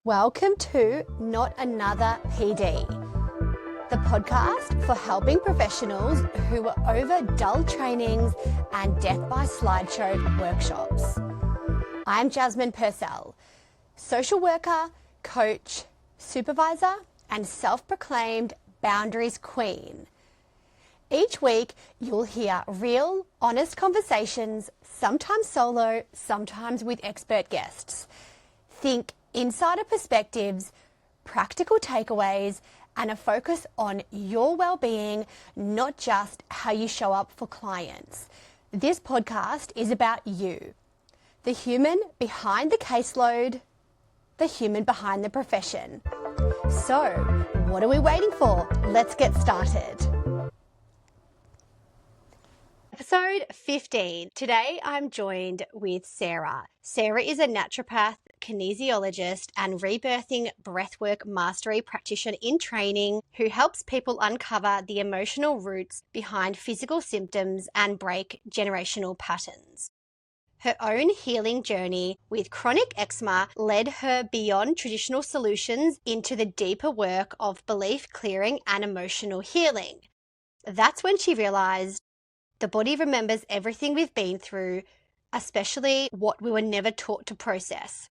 Welcome to Not Another PD, the podcast for helping professionals who are over dull trainings and death by slideshow workshops. I'm Jazmin Sarah, social worker, coach, supervisor, and self-proclaimed boundaries queen. Each week, you'll hear real, honest conversations, sometimes solo, sometimes with expert guests. Think insider perspectives, practical takeaways, and a focus on your well-being, not just how you show up for clients. This podcast is about you, the human behind the caseload, the human behind the profession. So, what are we waiting for? Let's get started. Episode 15. Today I'm joined with Sarah. Sarah is a naturopath, kinesiologist, and Rebirthing Breathwork Mastery Practitioner-in-training who helps people uncover the emotional roots behind physical symptoms and break generational patterns. Her own healing journey with chronic eczema led her beyond traditional solutions into the deeper work of belief clearing and emotional healing. That's when she realized the body remembers everything we've been through, especially what we were never taught to process.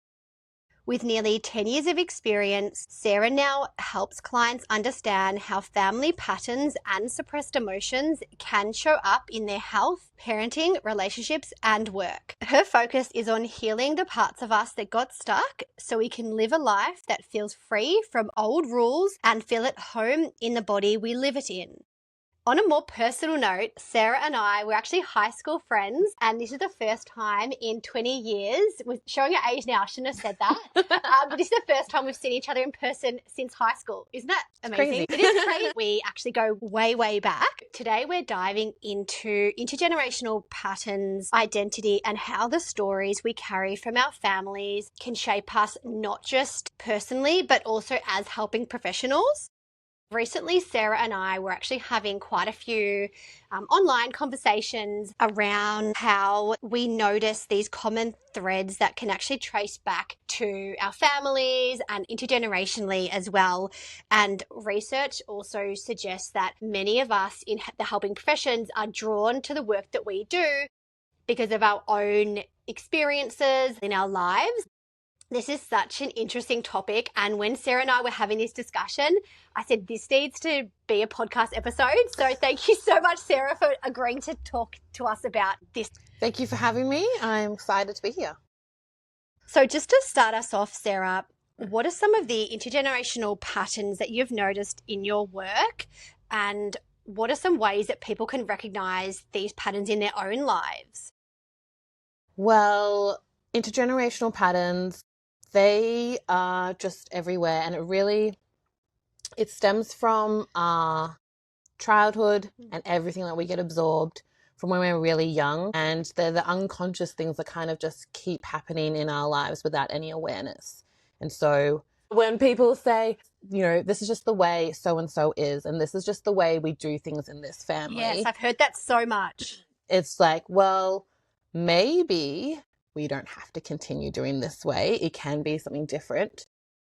With nearly 10 years of experience, Sarah now helps clients understand how family patterns and suppressed emotions can show up in their health, parenting, relationships, and work. Her focus is on healing the parts of us that got stuck so we can live a life that feels free from old rules and feel at home in the body we live it in. On a more personal note, Sarah and I were actually high school friends, and this is the first time in 20 years, we're showing our age now, I shouldn't have said that, but this is the first time we've seen each other in person since high school. Isn't that amazing? It is crazy. We actually go way, way back. Today we're diving into intergenerational patterns, identity, and how the stories we carry from our families can shape us not just personally, but also as helping professionals. Recently, Sarah and I were actually having quite a few online conversations around how we notice these common threads that can actually trace back to our families and intergenerationally as well. And research also suggests that many of us in the helping professions are drawn to the work that we do because of our own experiences in our lives. This is such an interesting topic, and when Sarah and I were having this discussion, I said this needs to be a podcast episode. So thank you so much, Sarah, for agreeing to talk to us about this. Thank you for having me. I'm excited to be here. So just to start us off, Sarah, what are some of the intergenerational patterns that you've noticed in your work, and what are some ways that people can recognize these patterns in their own lives? Well, intergenerational patterns, they are just everywhere, and it stems from our childhood and everything that we get absorbed from when we're really young, and they're the unconscious things that kind of just keep happening in our lives without any awareness. And so when people say, this is just the way so-and-so is, and this is just the way we do things in this family. Yes, I've heard that so much. It's like, well, maybe we don't have to continue doing this way. It can be something different.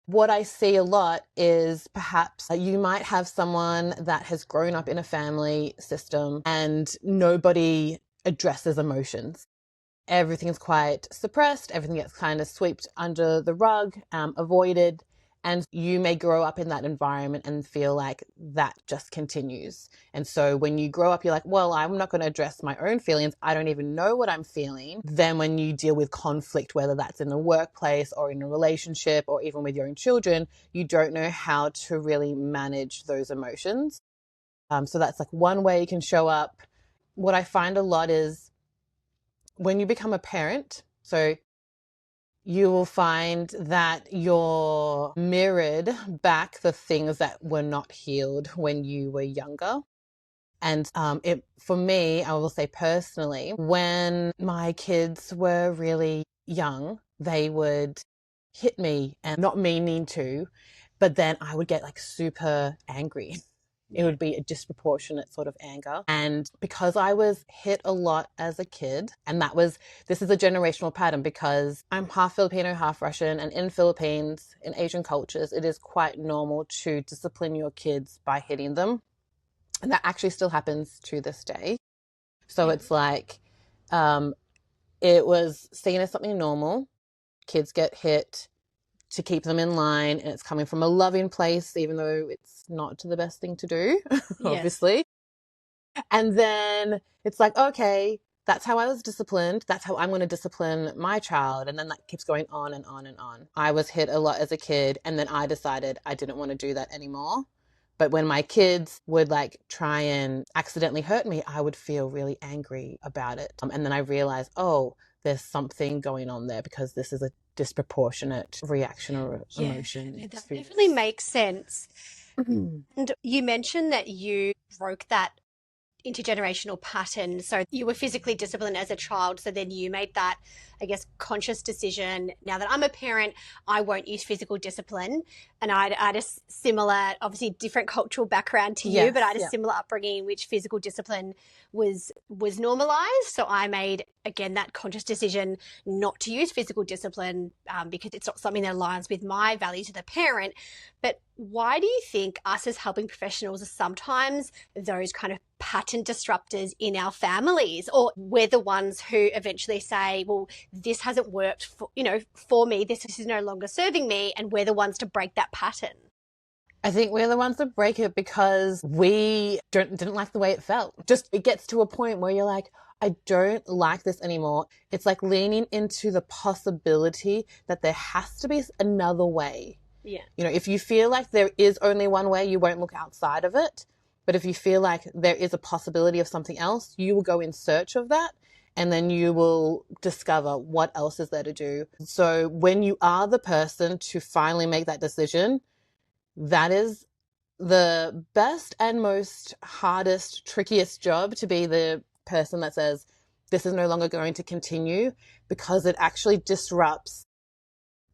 What I see a lot is perhaps you might have someone that has grown up in a family system and nobody addresses emotions. Everything's quite suppressed. Everything gets kind of swept under the rug, avoided. And you may grow up in that environment and feel like that just continues. And so when you grow up, you're like, well, I'm not going to address my own feelings. I don't even know what I'm feeling. Then when you deal with conflict, whether that's in the workplace or in a relationship or even with your own children, you don't know how to really manage those emotions. So that's like one way you can show up. What I find a lot is when you become a parent, so you will find that you're mirrored back the things that were not healed when you were younger. And for me, I will say personally, when my kids were really young, they would hit me and not meaning to, but then I would get like super angry. It would be a disproportionate sort of anger. And because I was hit a lot as a kid, and this is a generational pattern because I'm half Filipino, half Russian, and in Philippines, in Asian cultures, it is quite normal to discipline your kids by hitting them. And that actually still happens to this day. So it's like, it was seen as something normal. Kids get hit to keep them in line, and it's coming from a loving place, even though it's not the best thing to do, obviously. And then it's like, okay, that's how I was disciplined. That's how I'm going to discipline my child. And then that keeps going on and on and on. I was hit a lot as a kid, and then I decided I didn't want to do that anymore. But when my kids would like try and accidentally hurt me, I would feel really angry about it. And then I realized, oh, there's something going on there because this is a disproportionate reaction or emotion. That definitely makes sense. And you mentioned that you broke that intergenerational pattern. So you were physically disciplined as a child. So then you made that, I guess, conscious decision. Now that I'm a parent, I won't use physical discipline. And I had a similar, obviously different cultural background to you, but I had a similar upbringing in which physical discipline was normalized. So I made, again, that conscious decision not to use physical discipline because it's not something that aligns with my values as a parent. But why do you think us as helping professionals are sometimes those kind of pattern disruptors in our families, or we're the ones who eventually say, well, this hasn't worked for me, this is no longer serving me, and we're the ones to break that pattern? I think we're the ones that break it because we didn't like the way it felt. Just it gets to a point where you're like, I don't like this anymore. It's like leaning into the possibility that there has to be another way. Yeah. If you feel like there is only one way, you won't look outside of it. But if you feel like there is a possibility of something else, you will go in search of that. And then you will discover what else is there to do. So when you are the person to finally make that decision, that is the best and most hardest, trickiest job, to be the person that says, this is no longer going to continue, because it actually disrupts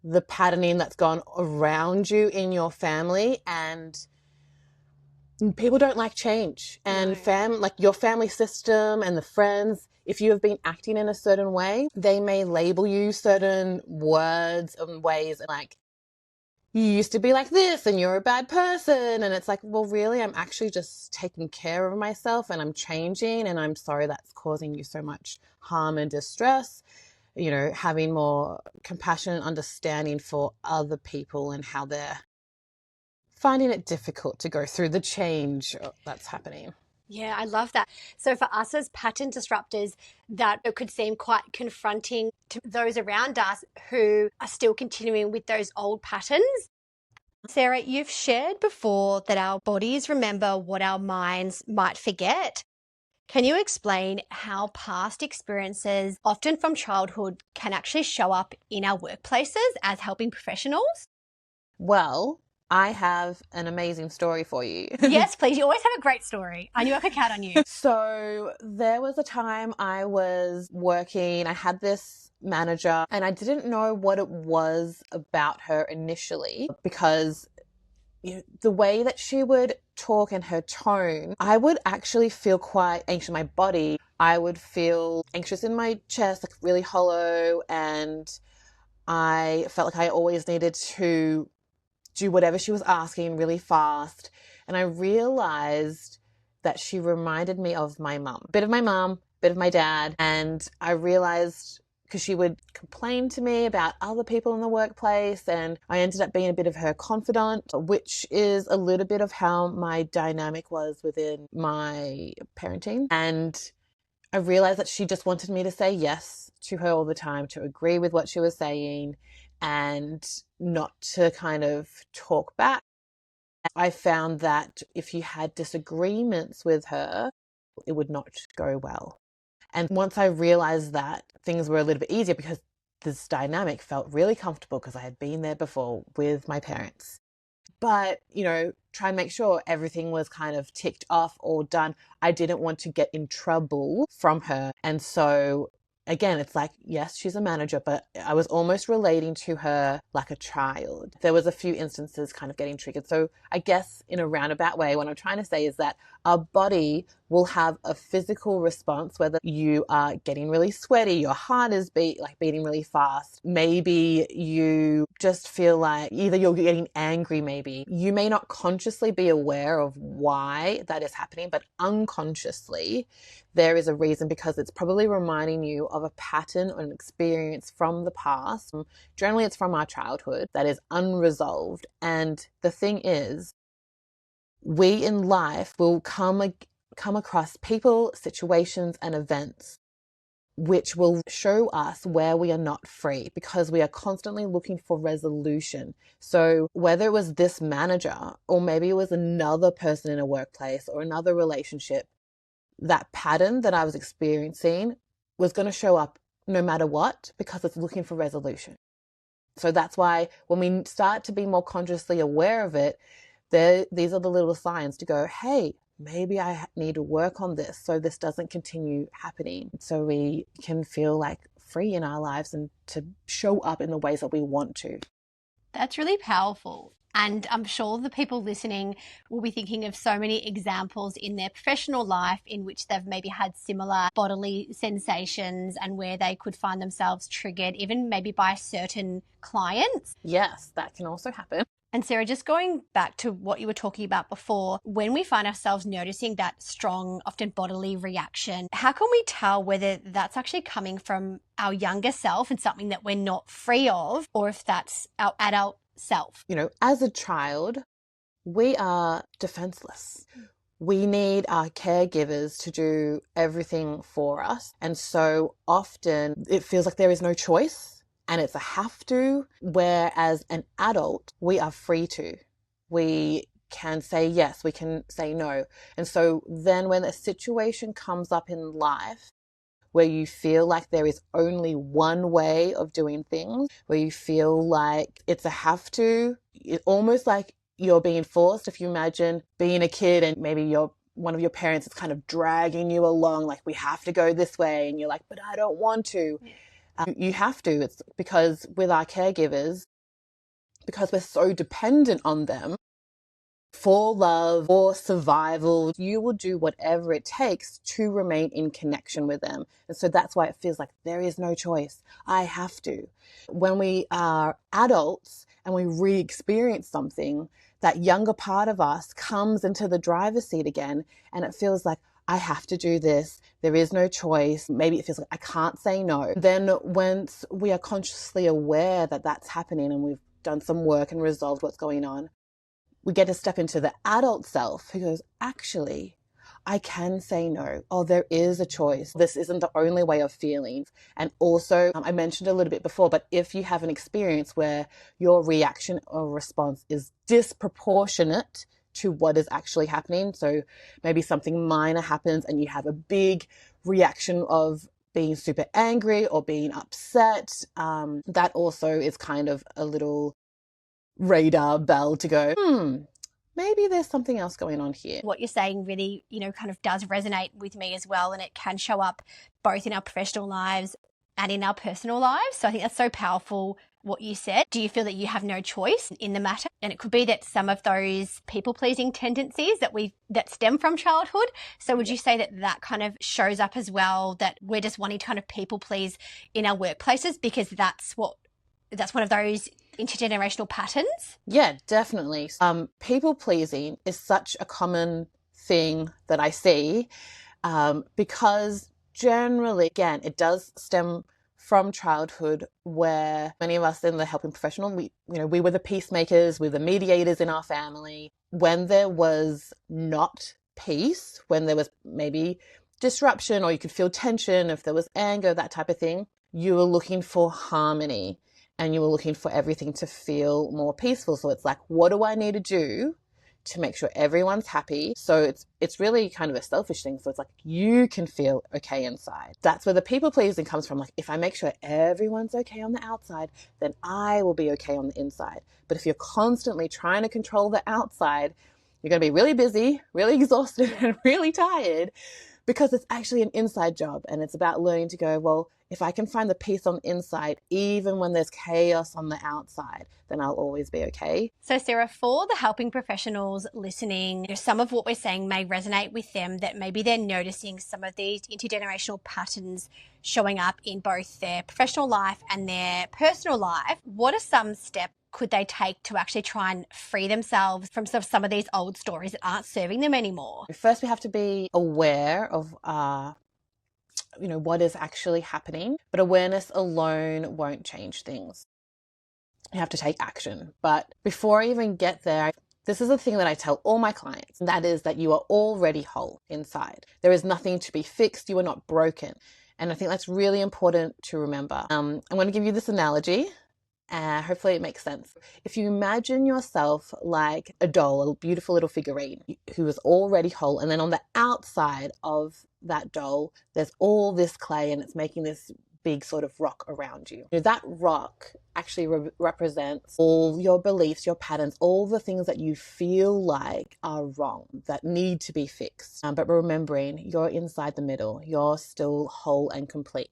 the patterning that's gone around you in your family. And people don't like change. And like your family system and the friends, if you have been acting in a certain way, they may label you certain words and ways, like, you used to be like this and you're a bad person. And it's like, well, really, I'm actually just taking care of myself and I'm changing, and I'm sorry that's causing you so much harm and distress. Having more compassion and understanding for other people and how they're finding it difficult to go through the change that's happening. Yeah, I love that. So for us as pattern disruptors, that it could seem quite confronting to those around us who are still continuing with those old patterns. Sarah, you've shared before that our bodies remember what our minds might forget. Can you explain how past experiences, often from childhood, can actually show up in our workplaces as helping professionals? Well, I have an amazing story for you. Yes, please. You always have a great story. I knew I could count on you. So there was a time I was working, I had this manager, and I didn't know what it was about her initially, because the way that she would talk and her tone, I would actually feel quite anxious in my body. I would feel anxious in my chest, like really hollow, and I felt like I always needed to do whatever she was asking really fast. And I realized that she reminded me of my mum. Bit of my mum, bit of my dad. And I realized, because she would complain to me about other people in the workplace, and I ended up being a bit of her confidant, which is a little bit of how my dynamic was within my parenting. And I realized that she just wanted me to say yes to her all the time, to agree with what she was saying, and not to kind of talk back. I found that if you had disagreements with her, it would not go well. And once I realized that, things were a little bit easier, because this dynamic felt really comfortable because I had been there before with my parents. But, try and make sure everything was kind of ticked off or done. I didn't want to get in trouble from her. And so again, it's like, yes, she's a manager, but I was almost relating to her like a child. There was a few instances kind of getting triggered. So I guess in a roundabout way, what I'm trying to say is that our body will have a physical response, whether you are getting really sweaty, your heart is beating really fast. Maybe you just feel like either you're getting angry, maybe. You may not consciously be aware of why that is happening, but unconsciously there is a reason, because it's probably reminding you of a pattern or an experience from the past. Generally, it's from our childhood that is unresolved. And the thing is, we in life will come across people, situations, and events which will show us where we are not free, because we are constantly looking for resolution. So whether it was this manager, or maybe it was another person in a workplace or another relationship, that pattern that I was experiencing was going to show up no matter what, because it's looking for resolution. So that's why when we start to be more consciously aware of it, these are the little signs to go, hey, maybe I need to work on this so this doesn't continue happening, so we can feel like free in our lives and to show up in the ways that we want to. That's really powerful. And I'm sure the people listening will be thinking of so many examples in their professional life in which they've maybe had similar bodily sensations and where they could find themselves triggered, even maybe by certain clients. Yes, that can also happen. And Sarah, just going back to what you were talking about before, when we find ourselves noticing that strong, often bodily reaction, how can we tell whether that's actually coming from our younger self and something that we're not free of, or if that's our adult self? You know, as a child, we are defenseless. We need our caregivers to do everything for us. And so often it feels like there is no choice and it's a have to, whereas an adult, we are free to. We can say yes, we can say no. And so then when a situation comes up in life where you feel like there is only one way of doing things, where you feel like it's a have to, it's almost like you're being forced. If you imagine being a kid and maybe one of your parents is kind of dragging you along, like, we have to go this way, and you're like, but I don't want to. Yeah. You have to. It's because with our caregivers, because we're so dependent on them for love, for survival, you will do whatever it takes to remain in connection with them. And so that's why it feels like there is no choice. I have to. When we are adults and we re-experience something, that younger part of us comes into the driver's seat again, and it feels like, I have to do this. There is no choice. Maybe it feels like I can't say no. Then once we are consciously aware that that's happening and we've done some work and resolved what's going on, we get to step into the adult self who goes, actually, I can say no. Oh, there is a choice. This isn't the only way of feeling. And also, I mentioned a little bit before, but if you have an experience where your reaction or response is disproportionate to what is actually happening, so maybe something minor happens and you have a big reaction of being super angry or being upset, that also is kind of a little radar bell to go, maybe there's something else going on here. What you're saying really, kind of does resonate with me as well. And it can show up both in our professional lives and in our personal lives. So I think that's so powerful what you said. Do you feel that you have no choice in the matter? And it could be that some of those people-pleasing tendencies that stem from childhood. So would you say that kind of shows up as well, that we're just wanting to kind of people-please in our workplaces because that's one of those intergenerational patterns? Yeah, definitely. People pleasing is such a common thing that I see, because generally, again, it does stem from childhood, where many of us in the helping professional, we were the peacemakers, we were the mediators in our family. When there was not peace, when there was maybe disruption, or you could feel tension, if there was anger, that type of thing, you were looking for harmony. And you were looking for everything to feel more peaceful. So it's like, what do I need to do to make sure everyone's happy? So it's really kind of a selfish thing. So it's like, you can feel okay inside. That's where the people pleasing comes from. Like, if I make sure everyone's okay on the outside, then I will be okay on the inside. But if you're constantly trying to control the outside, you're going to be really busy, really exhausted, and really tired. because it's actually an inside job, and it's about learning to go, well, if I can find the peace on the inside, even when there's chaos on the outside, then I'll always be okay. So Sarah, for the helping professionals listening, some of what we're saying may resonate with them, that maybe they're noticing some of these intergenerational patterns showing up in both their professional life and their personal life. What are some steps could they take to actually try and free themselves from some of these old stories that aren't serving them anymore? First, we have to be aware of what is actually happening, but awareness alone won't change things. You have to take action. But before I even get there, this is the thing that I tell all my clients, and that is that you are already whole inside. There is nothing to be fixed. You are not broken. And I think that's really important to remember. I'm going to give you this analogy. Hopefully it makes sense. If you imagine yourself like a doll, a beautiful little figurine who is already whole, and then on the outside of that doll, there's all this clay and it's making this big sort of rock around you. That rock actually represents all your beliefs, your patterns, all the things that you feel like are wrong, that need to be fixed. But remembering you're inside the middle, you're still whole and complete.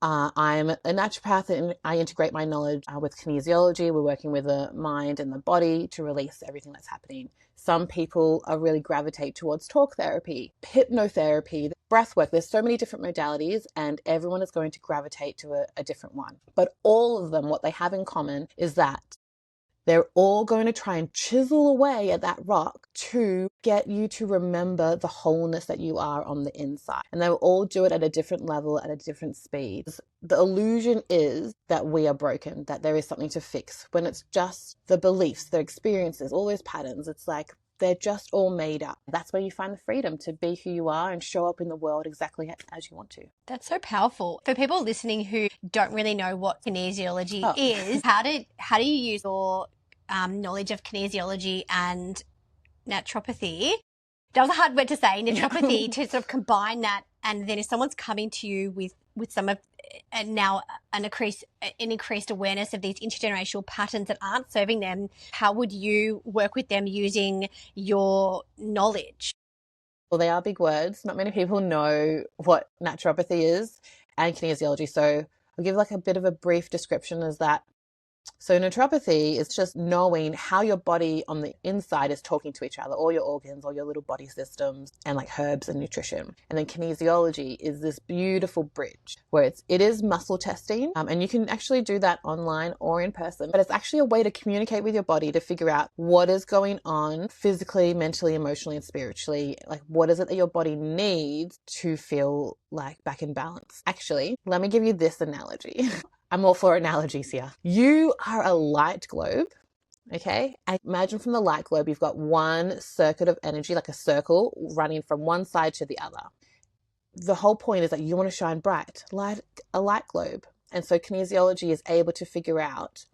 I'm a naturopath and I integrate my knowledge with kinesiology. We're working with the mind and the body to release everything that's happening. Some people really gravitate towards talk therapy, hypnotherapy, breathwork. There's so many different modalities and everyone is going to gravitate to a different one. But all of them, what they have in common is that they're all going to try and chisel away at that rock to get you to remember the wholeness that you are on the inside. And they will all do it at a different level, at a different speed. The illusion is that we are broken, that there is something to fix, when it's just the beliefs, the experiences, all those patterns. It's like they're just all made up. That's where you find the freedom to be who you are and show up in the world exactly as you want to. That's so powerful. For people listening who don't really know what kinesiology is, how do you use your knowledge of kinesiology and naturopathy? That was a hard word to say, naturopathy, to sort of combine that. And then if someone's coming to you with some of now an increased awareness of these intergenerational patterns that aren't serving them, how would you work with them using your knowledge? Well, they are big words. Not many people know what naturopathy is and kinesiology. So I'll give like a bit of a brief description as that. So naturopathy is just knowing how your body on the inside is talking to each other, all your organs, all your little body systems, and like herbs and nutrition. And then kinesiology is this beautiful bridge where it is muscle testing, and you can actually do that online or in person, but it's actually a way to communicate with your body to figure out what is going on physically, mentally, emotionally, and spiritually. Like, what is it that your body needs to feel like back in balance? Actually, let me give you this analogy. I'm all for analogies here. You are a light globe, okay? And imagine from the light globe, you've got one circuit of energy, like a circle running from one side to the other. The whole point is that you want to shine bright, like a light globe. And so kinesiology is able to figure out,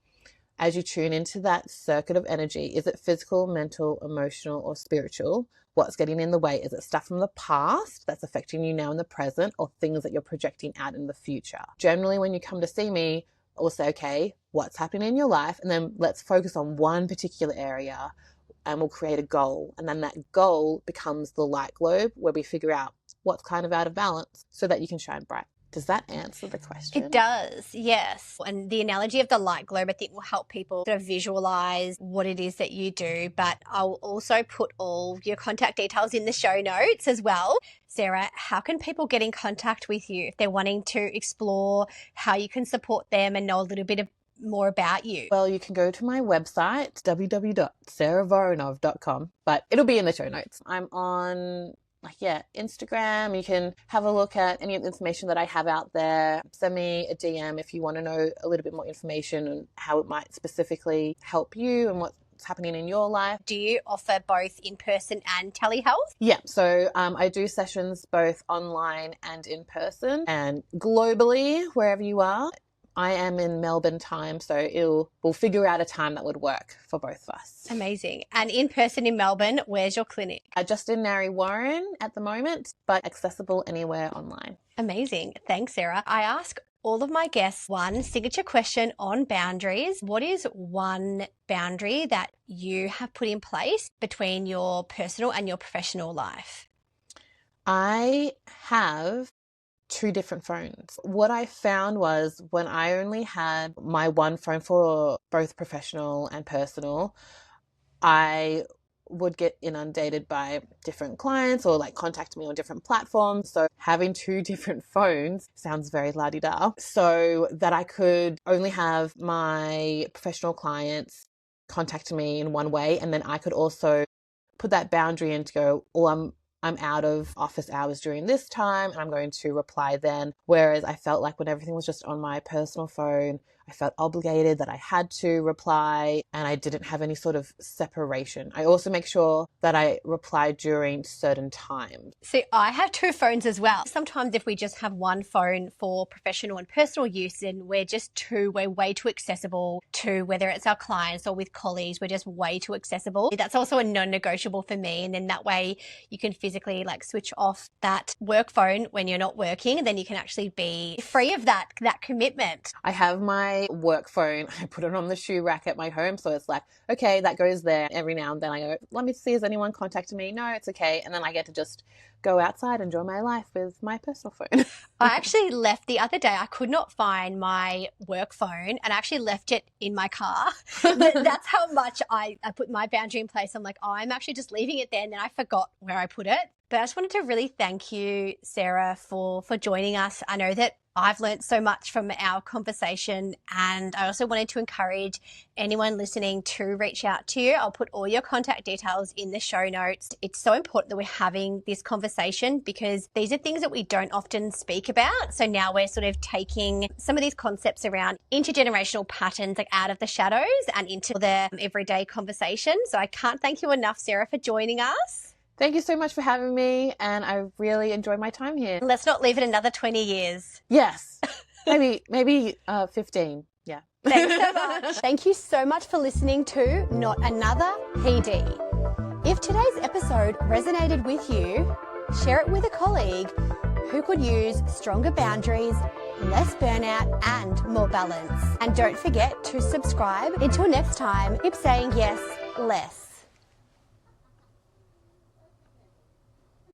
as you tune into that circuit of energy, is it physical, mental, emotional, or spiritual? What's getting in the way? Is it stuff from the past that's affecting you now in the present, or things that you're projecting out in the future? Generally, when you come to see me, I'll say, okay, what's happening in your life? And then let's focus on one particular area and we'll create a goal. And then that goal becomes the light globe where we figure out what's kind of out of balance so that you can shine bright. Does that answer the question? It does, yes. And the analogy of the light globe, I think, will help people sort of visualize what it is that you do. But I'll also put all your contact details in the show notes as well. Sarah, how can people get in contact with you if they're wanting to explore how you can support them and know a little bit more about you? Well, you can go to my website, www.sarahvoronov.com, but it'll be in the show notes. I'm on Instagram. You can have a look at any of the information that I have out there. Send me a DM if you want to know a little bit more information on how it might specifically help you and what's happening in your life. Do you offer both in-person and telehealth? Yeah, so I do sessions both online and in person, and globally, wherever you are. I am in Melbourne time, so we'll figure out a time that would work for both of us. Amazing. And in person in Melbourne, where's your clinic? Just in Narre Warren at the moment, but accessible anywhere online. Amazing. Thanks, Sarah. I ask all of my guests one signature question on boundaries. What is one boundary that you have put in place between your personal and your professional life? I have 2 different phones. What I found was when I only had my one phone for both professional and personal, I would get inundated by different clients or like contact me on different platforms. So having 2 different phones sounds very la-di-da. So that I could only have my professional clients contact me in one way, and then I could also put that boundary in to go, oh, I'm out of office hours during this time and I'm going to reply then. Whereas I felt like when everything was just on my personal phone, I felt obligated that I had to reply and I didn't have any sort of separation. I also make sure that I reply during certain times. See, I have 2 phones as well. Sometimes if we just have one phone for professional and personal use, then we're way too accessible to whether it's our clients or with colleagues, we're just way too accessible. That's also a non-negotiable for me. And then that way you can physically like switch off that work phone when you're not working, and then you can actually be free of that commitment. I have my work phone. I put it on the shoe rack at my home. So it's like, okay, that goes there. Every now and then I go, let me see, has anyone contacted me? No, it's okay. And then I get to just go outside, enjoy my life with my personal phone. I actually left the other day. I could not find my work phone and I actually left it in my car. That's how much I put my boundary in place. I'm like, oh, I'm actually just leaving it there. And then I forgot where I put it. But I just wanted to really thank you, Sarah, for joining us. I know that I've learned so much from our conversation, and I also wanted to encourage anyone listening to reach out to you. I'll put all your contact details in the show notes. It's so important that we're having this conversation because these are things that we don't often speak about. So now we're sort of taking some of these concepts around intergenerational patterns like out of the shadows and into the everyday conversation. So I can't thank you enough, Sarah, for joining us. Thank you so much for having me, and I really enjoyed my time here. Let's not leave it another 20 years. Yes, maybe 15. Yeah. Thanks so much. Thank you so much for listening to Not Another PD. If today's episode resonated with you, share it with a colleague who could use stronger boundaries, less burnout, and more balance. And don't forget to subscribe. Until next time, keep saying yes, less.